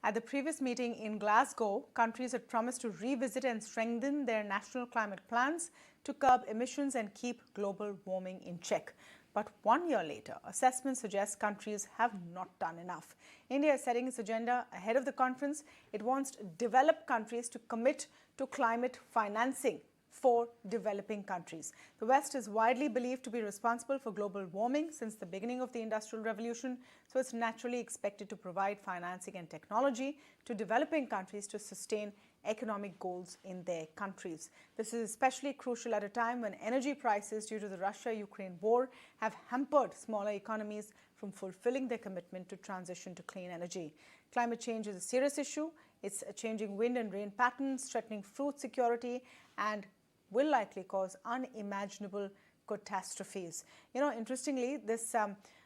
At the previous meeting in Glasgow, countries had promised to revisit and strengthen their national climate plans to curb emissions and keep global warming in check. But 1 year later, assessments suggest countries have not done enough. India is setting its agenda ahead of the conference. It wants developed countries to commit to climate financing for developing countries. The West is widely believed to be responsible for global warming since the beginning of the Industrial Revolution, so it's naturally expected to provide financing and technology to developing countries to sustain economic goals in their countries. This is especially crucial at a time when energy prices due to the Russia-Ukraine war have hampered smaller economies from fulfilling their commitment to transition to clean energy. Climate change is a serious issue. It's changing wind and rain patterns, threatening food security, and will likely cause unimaginable catastrophes. You know, interestingly, this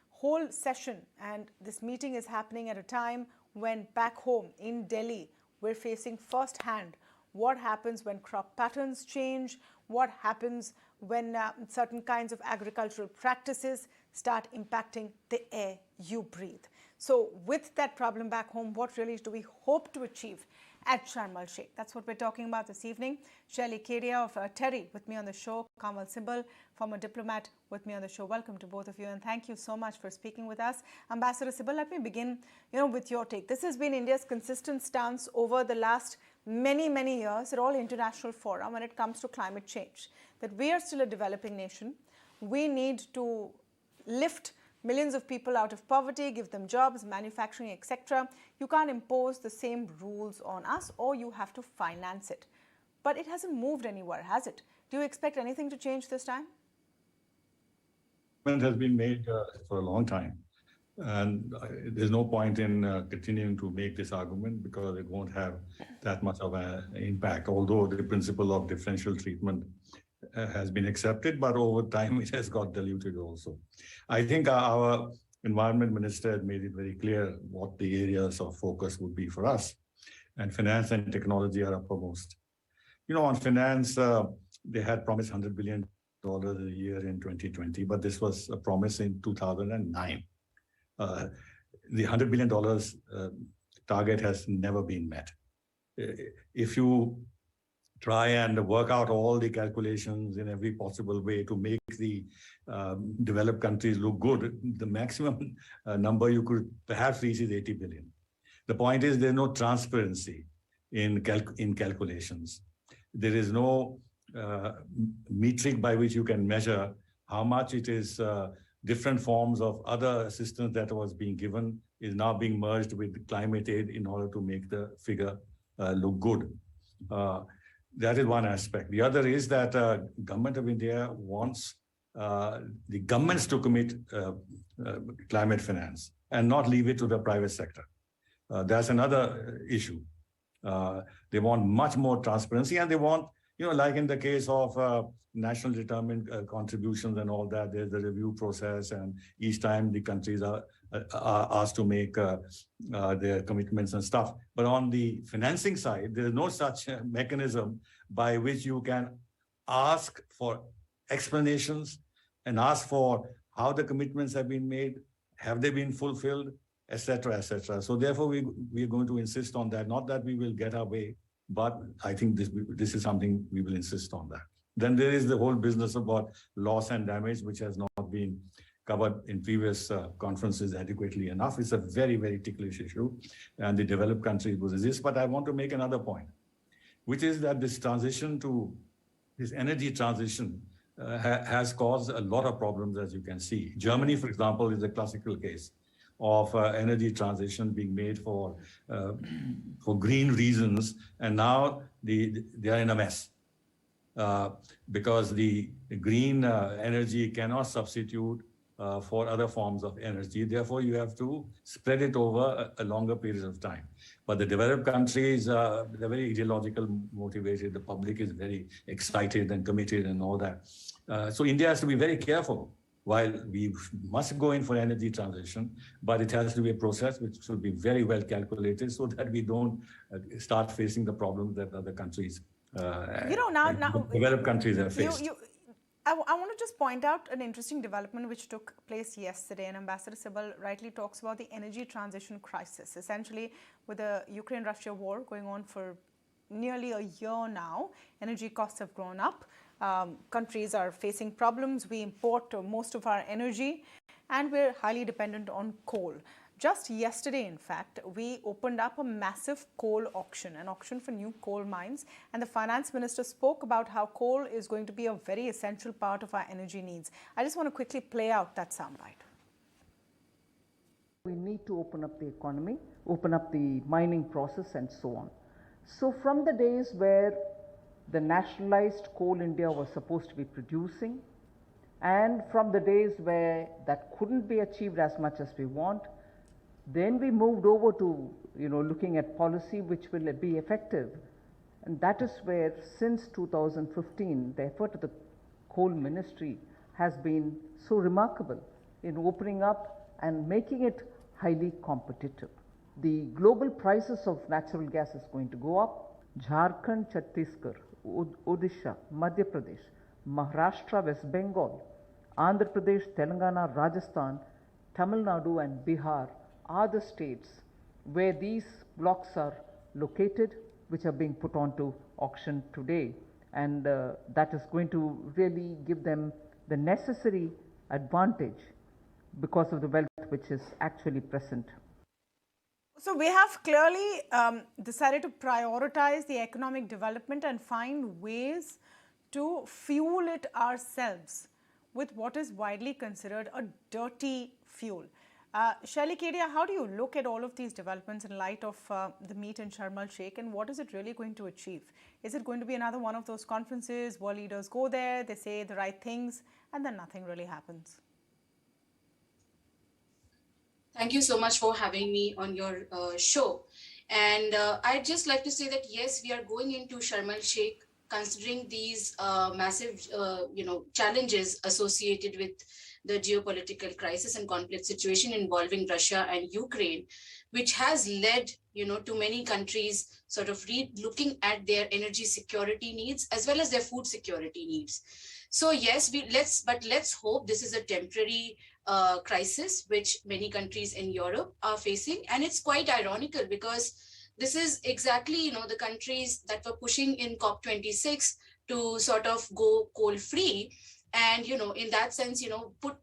whole session and this meeting is happening at a time when back home in Delhi, we're facing firsthand what happens when crop patterns change, what happens when certain kinds of agricultural practices start impacting the air you breathe. So with that problem back home, what really do we hope to achieve at Sharm el-Sheikh? That's what we're talking about this evening. Shelley Kedia of Terry with me on the show, Kamal Simbal, former diplomat, with me on the show. Welcome to both of you, and thank you so much for speaking with us. Ambassador Simbal, let me begin, with your take. This has been India's consistent stance over the last many years at all international fora when it comes to climate change, that we are still a developing nation. We need to lift millions of people out of poverty, give them jobs, manufacturing, etc. You can't impose the same rules on us, or you have to finance it. But it hasn't moved anywhere, has it? Do you expect anything to change this time? It has been made for a long time. And there's no point in continuing to make this argument because it won't have that much of an impact, although the principle of differential treatment has been accepted, but over time it has got diluted also. I think our environment minister had made it very clear what the areas of focus would be for us. And finance and technology are uppermost. On finance, they had promised $100 billion a year in 2020, but this was a promise in 2009. The $100 billion target has never been met. If you try and work out all the calculations in every possible way to make the developed countries look good, the maximum number you could perhaps reach is 80 billion. The point is there's no transparency in calculations. There is no metric by which you can measure how much it is. Different forms of other assistance that was being given is now being merged with climate aid in order to make the figure look good. That is one aspect. The other is that Government of India wants the governments to commit climate finance and not leave it to the private sector. That's another issue. They want much more transparency, and they want, like in the case of national determined contributions and all that, there's the review process, and each time the countries are asked to make their commitments and stuff. But on the financing side, there's no such mechanism by which you can ask for explanations and ask for how the commitments have been made, have they been fulfilled, etc., etc. So therefore, we are going to insist on that. Not that we will get our way, but I think this is something we will insist on that. Then there is the whole business about loss and damage, which has not been covered in previous conferences adequately enough. It's a very ticklish issue, and the developed countries will resist. But I want to make another point, which is that this energy transition has caused a lot of problems, as you can see. Germany, for example, is a classical case of energy transition being made for green reasons, and now they are in a mess because the green energy cannot substitute for other forms of energy. Therefore, you have to spread it over a longer period of time. But the developed countries, they're very ideological motivated. The public is very excited and committed and all that. So India has to be very careful. While we must go in for energy transition, but it has to be a process which should be very well calculated so that we don't start facing the problems that other countries, now developed countries, have faced. I want to just point out an interesting development which took place yesterday, and Ambassador Sibal rightly talks about the energy transition crisis. Essentially, with the Ukraine-Russia war going on for nearly a year now, energy costs have grown up. Countries are facing problems. We import most of our energy, and we're highly dependent on coal. Just yesterday, in fact, we opened up a massive coal auction, an auction for new coal mines, and the finance minister spoke about how coal is going to be a very essential part of our energy needs. I just want to quickly play out that soundbite. We need to open up the economy, open up the mining process and so on. So from the days where the nationalized Coal India was supposed to be producing, and from the days where that couldn't be achieved as much as we want, then we moved over to, looking at policy which will be effective. And that is where, since 2015, the effort of the coal ministry has been so remarkable in opening up and making it highly competitive. The global prices of natural gas is going to go up. Jharkhand, Chhattisgarh, Odisha, Madhya Pradesh, Maharashtra, West Bengal, Andhra Pradesh, Telangana, Rajasthan, Tamil Nadu and Bihar are the states where these blocks are located, which are being put onto auction today, and that is going to really give them the necessary advantage because of the wealth which is actually present. So we have clearly decided to prioritize the economic development and find ways to fuel it ourselves with what is widely considered a dirty fuel. Shelly Kedia, how do you look at all of these developments in light of the meet in Sharm el-Sheikh, and what is it really going to achieve? Is it going to be another one of those conferences where leaders go there, they say the right things, and then nothing really happens? Thank you so much for having me on your show. And I'd just like to say that, yes, we are going into Sharm el-Sheikh considering these massive, challenges associated with the geopolitical crisis and conflict situation involving Russia and Ukraine, which has led, to many countries sort of looking at their energy security needs as well as their food security needs. So yes, let's hope this is a temporary crisis which many countries in Europe are facing, and it's quite ironical because this is exactly the countries that were pushing in COP26 to sort of go coal free. And in that sense, put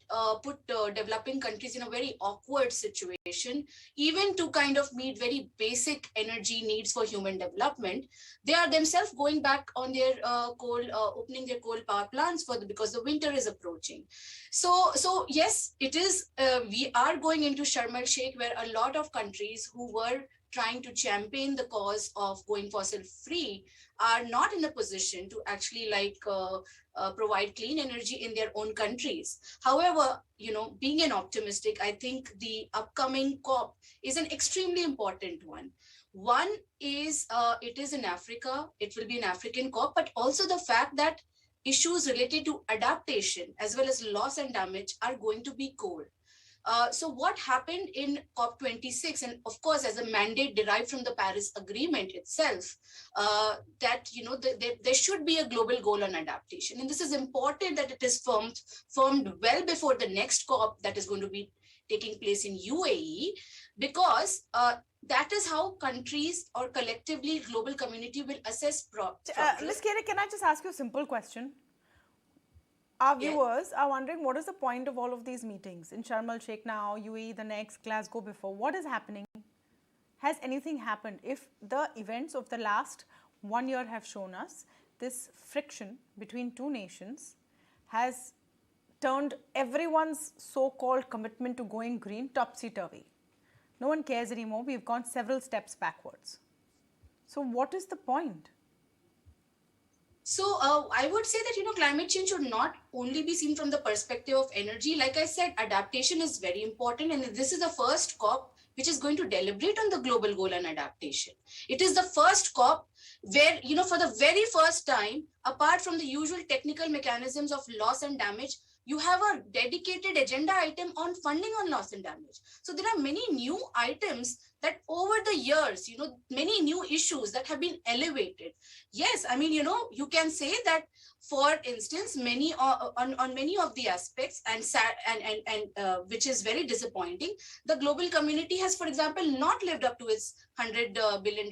developing countries in a very awkward situation, even to kind of meet very basic energy needs for human development. They are themselves going back on their opening their coal power plants because the winter is approaching. So yes, it is. We are going into Sharm el-Sheikh, where a lot of countries who were trying to champion the cause of going fossil free are not in a position to actually provide clean energy in their own countries. However, being an optimistic, I think the upcoming COP is an extremely important one. One is it is in Africa, it will be an African COP, but also the fact that issues related to adaptation as well as loss and damage are going to be core. So what happened in COP26, and of course, as a mandate derived from the Paris Agreement itself, that there should be a global goal on adaptation, and this is important that it is formed well before the next COP that is going to be taking place in UAE, because that is how countries or collectively global community will assess progress. Ms. Kere, can I just ask you a simple question? Our viewers are wondering, what is the point of all of these meetings? In Sharm el-Sheikh now, UAE the next, Glasgow before. What is happening? Has anything happened? If the events of the last 1 year have shown us, this friction between two nations has turned everyone's so-called commitment to going green topsy-turvy. No one cares anymore. We've gone several steps backwards. So what is the point? So I would say that, climate change should not only be seen from the perspective of energy. Like I said, adaptation is very important. And this is the first COP which is going to deliberate on the global goal and adaptation. It is the first COP where, for the very first time, apart from the usual technical mechanisms of loss and damage, you have a dedicated agenda item on funding on loss and damage. So there are many new items that over the years, many new issues that have been elevated. Yes, I mean, you can say that, for instance, many on many of the aspects, and which is very disappointing, the global community has, for example, not lived up to its $100 billion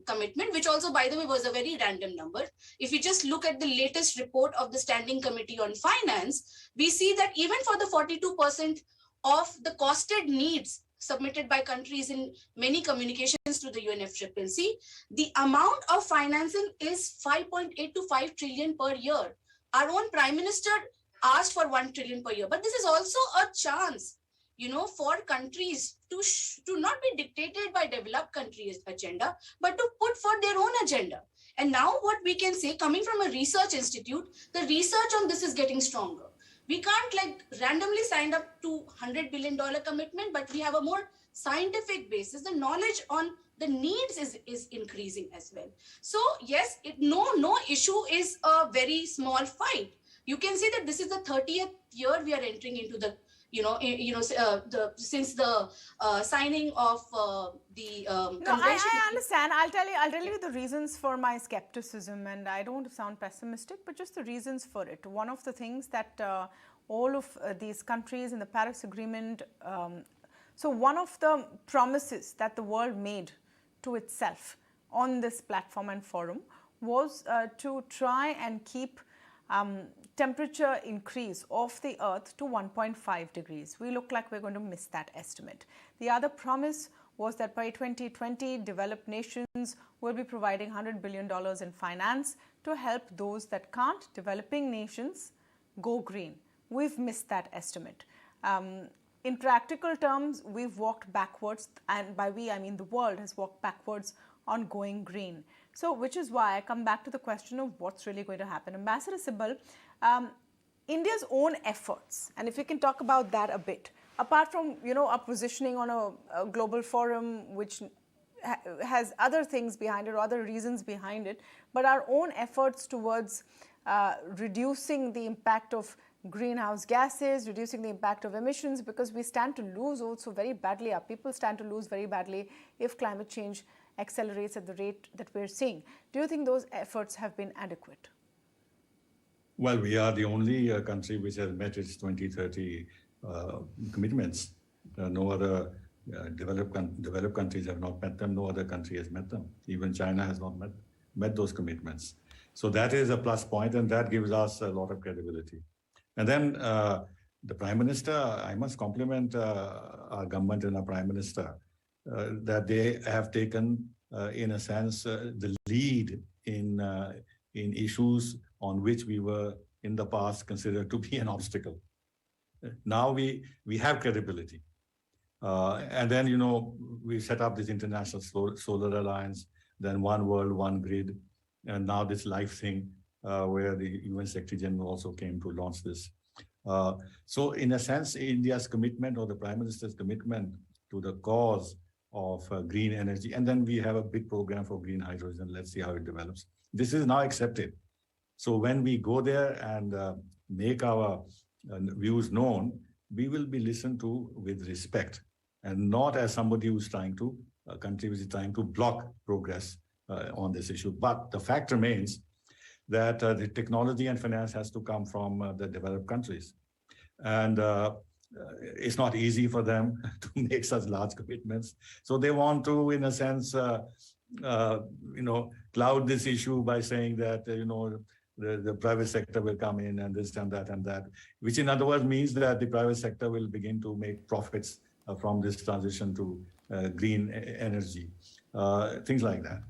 commitment, which also, by the way, was a very random number. If you just look at the latest report of the Standing Committee on Finance, we see that even for the 42% of the costed needs submitted by countries in many communications to the UNFCCC, the amount of financing is 5.8 to 5 trillion per year. Our own Prime Minister asked for 1 trillion per year. But this is also a chance, for countries to not be dictated by developed countries' agenda, but to put for their own agenda. And now what we can say, coming from a research institute, the research on this is getting stronger. We can't randomly sign up to $100 billion commitment, but we have a more scientific basis. The knowledge on the needs is increasing as well. So yes, no issue is a very small fight. You can see that this is the 30th year we are entering into the, since the signing of the convention. No, I understand. I'll tell you the reasons for my skepticism, and I don't want to sound pessimistic, but just the reasons for it. One of the things that all of these countries in the Paris Agreement, so one of the promises that the world made to itself on this platform and forum was to try and keep temperature increase of the earth to 1.5 degrees. We look like we're going to miss that estimate. The other promise was that by 2020, developed nations will be providing $100 billion in finance to help those that can't, developing nations, go green. We've missed that estimate. In practical terms, we've walked backwards, and by we, I mean the world has walked backwards on going green. So, which is why I come back to the question of what's really going to happen. Ambassador Sibal, India's own efforts, and if you can talk about that a bit, apart from, our positioning on a global forum, which has other things behind it or other reasons behind it, but our own efforts towards reducing the impact of greenhouse gases, reducing the impact of emissions, because we stand to lose also very badly. Our people stand to lose very badly if climate change accelerates at the rate that we're seeing. Do you think those efforts have been adequate? Well, we are the only country which has met its 2030 commitments. No other developed countries have not met them. No other country has met them. Even China has not met those commitments. So that is a plus point, and that gives us a lot of credibility. And then the Prime Minister, I must compliment our government and our Prime Minister that they have taken, in a sense, the lead in issues on which we were in the past considered to be an obstacle. Now we have credibility. And then, we set up this International Solar Alliance, then One World, One Grid, and now this LIFE thing, where the UN Secretary General also came to launch this. So in a sense, India's commitment, or the Prime Minister's commitment to the cause of green energy, and then we have a big program for green hydrogen. Let's see how it develops. This is now accepted. So when we go there and make our views known, we will be listened to with respect, and not as somebody who's trying to, a country which is trying to block progress on this issue. But the fact remains that the technology and finance has to come from the developed countries. And it's not easy for them to make such large commitments. So they want to, in a sense, cloud this issue by saying that, the private sector will come in and this and that, which in other words means that the private sector will begin to make profits from this transition to green energy, things like that.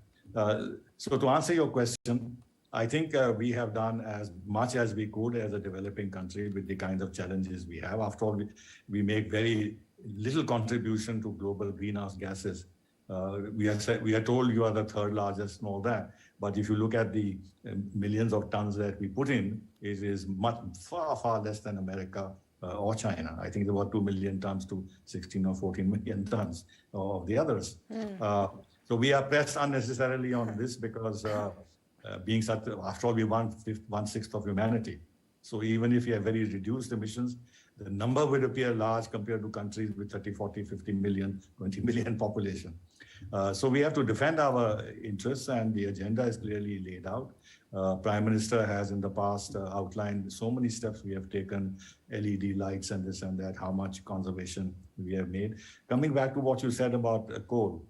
So to answer your question, I think we have done as much as we could as a developing country with the kind of challenges we have. After all, we make very little contribution to global greenhouse gases. We are told you are the third largest and all that. But if you look at the millions of tons that we put in, it is far, far less than America or China. I think there were 2 million tons to 16 or 14 million tons of the others. So we are pressed unnecessarily on this because being such, after all, we 1/6 of humanity. So even if you have very reduced emissions, the number would appear large compared to countries with 30, 40, 50 million, 20 million population. So we have to defend our interests, and the agenda is clearly laid out. Prime Minister has in the past outlined so many steps we have taken, LED lights and this and that, how much conservation we have made. Coming back to what you said about coal,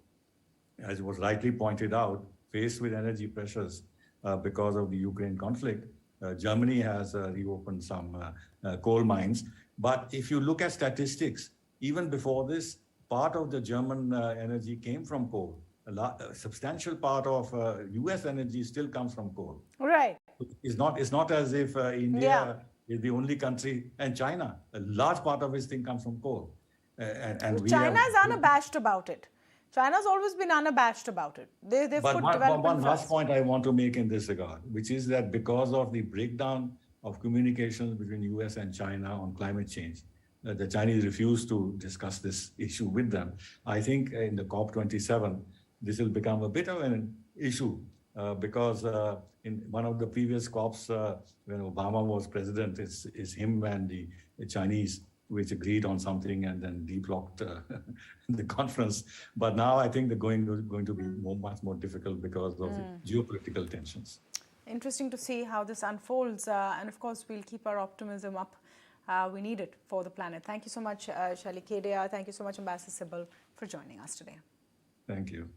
as was rightly pointed out, faced with energy pressures because of the Ukraine conflict, Germany has reopened some coal mines. But if you look at statistics, even before this, part of the German energy came from coal. A substantial part of US energy still comes from coal. Right. It's not as if India is the only country, and China, a large part of its thing comes from coal. And China is unabashed about it. China's always been unabashed about it. They've put development one last first. point I want to make in this regard, which is that because of the breakdown of communications between US and China on climate change, the Chinese refuse to discuss this issue with them. I think in the Cop27, this will become a bit of an issue because in one of the previous COPs, when Obama was president, it's him and the Chinese which agreed on something and then deblocked the conference. But now I think the going to be much more difficult because of the geopolitical tensions. Interesting to see how this unfolds. And of course, we'll keep our optimism up. We need it for the planet. Thank you so much, Shali Kedia. Thank you so much, Ambassador Sybil, for joining us today. Thank you.